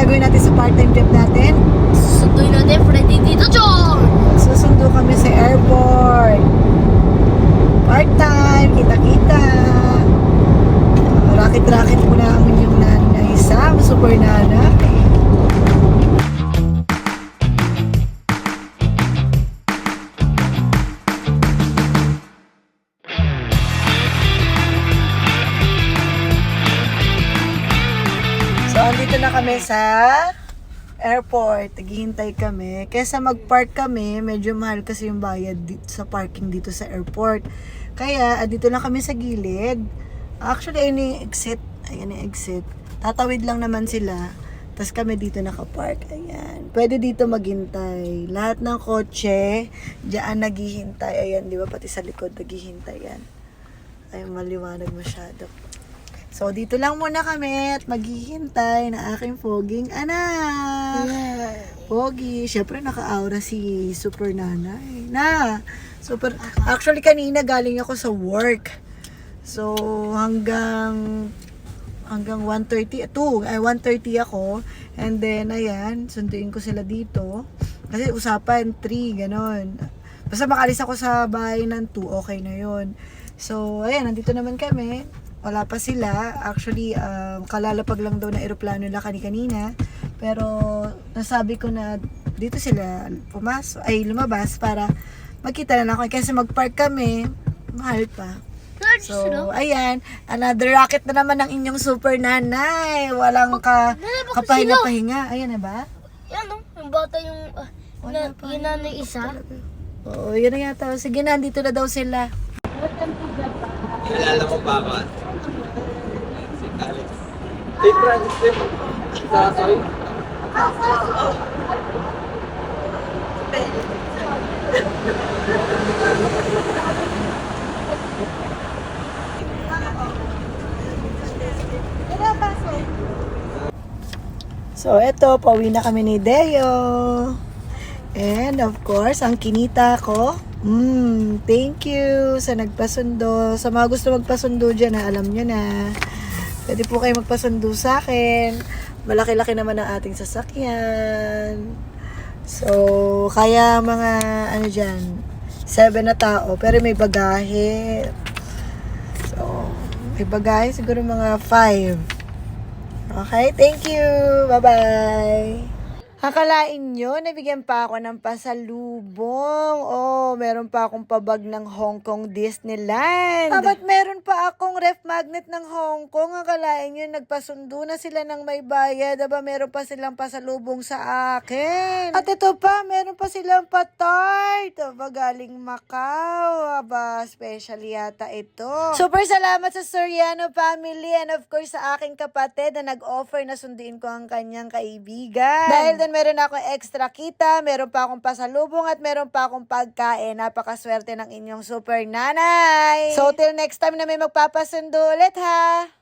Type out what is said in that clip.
gagawin natin sa part-time job natin? Susunduin natin Freddy dito, John! Susundo kami sa airport. Part-time, kita-kita. Rakit-rakit po namin yung nanay Sam, super nanay. So, andito na kami sa airport. Naghihintay kami. Kesa mag-park kami, medyo mahal kasi yung bayad sa parking dito sa airport. Kaya, dito lang kami sa gilid. Actually, ayun yung exit. Ayan yung exit. Tatawid lang naman sila. Tapos kami dito nakapark. Ayan. Pwede dito maghintay. Lahat ng kotse, diyan naghihintay. Ayan, di ba? Pati sa likod naghihintay yan. Ayun, maliwanag masyado. So, dito lang muna kami at maghihintay na aking foging anak. Pogi. Siyempre, naka-aura si Super Nanay. Super. Actually, kanina galing ako sa work. So, hanggang 1:30 ako. And then, ayan, sunduin ko sila dito. Kasi usapan, 3, ganon. Basta makalis ako sa bahay ng 2, okay na yon. So, ayan, nandito naman kami. Wala pa sila. Actually, kalalapag lang daw na eroplano nila kanina. Pero, nasabi ko na dito sila lumabas para magkita na lang ako. Kasi mag-park kami, mahal pa. So, ayan. Another rocket na naman ng inyong super nanay. Walang kapahinga-pahinga. Ayan na ba? Yan, no? Yung bata yung yung nanay isa. Oo, yun na yata. Sige na, dito na daw sila. Kilala mo ba ako? Si Alex. Si Francis. Sasoy. So, eto, pauwi na kami ni Deo. And, of course, ang kinita ko. Thank you sa nagpasundo. Sa mga gusto magpasundo dyan, alam nyo na. Pwede po kayo magpasundo sa akin. Malaki-laki naman ang ating sasakyan. So, kaya mga, 7 na tao. Pero may bagahe. So, may bagahe siguro mga 5. Okay, thank you. Bye-bye. Akalain nyo, nabigyan pa ako ng pasalubong. Oh, meron pa akong pabag ng Hong Kong Disneyland. Ba't meron pa akong ref magnet ng Hong Kong? Akalain nyo, nagpasundo na sila ng may bayad. Meron pa silang pasalubong sa akin. At ito pa, meron pa silang patart. Galing Macau. Special yata ito. Super salamat sa Soriano family and of course sa aking kapatid na nag-offer na sunduin ko ang kanyang kaibigan. Dahil doon meron ako extra kita, meron pa akong pasalubong at meron pa akong pagkain. Napakaswerte ng inyong super nanay. So till next time na may magpapasundo ulit ha.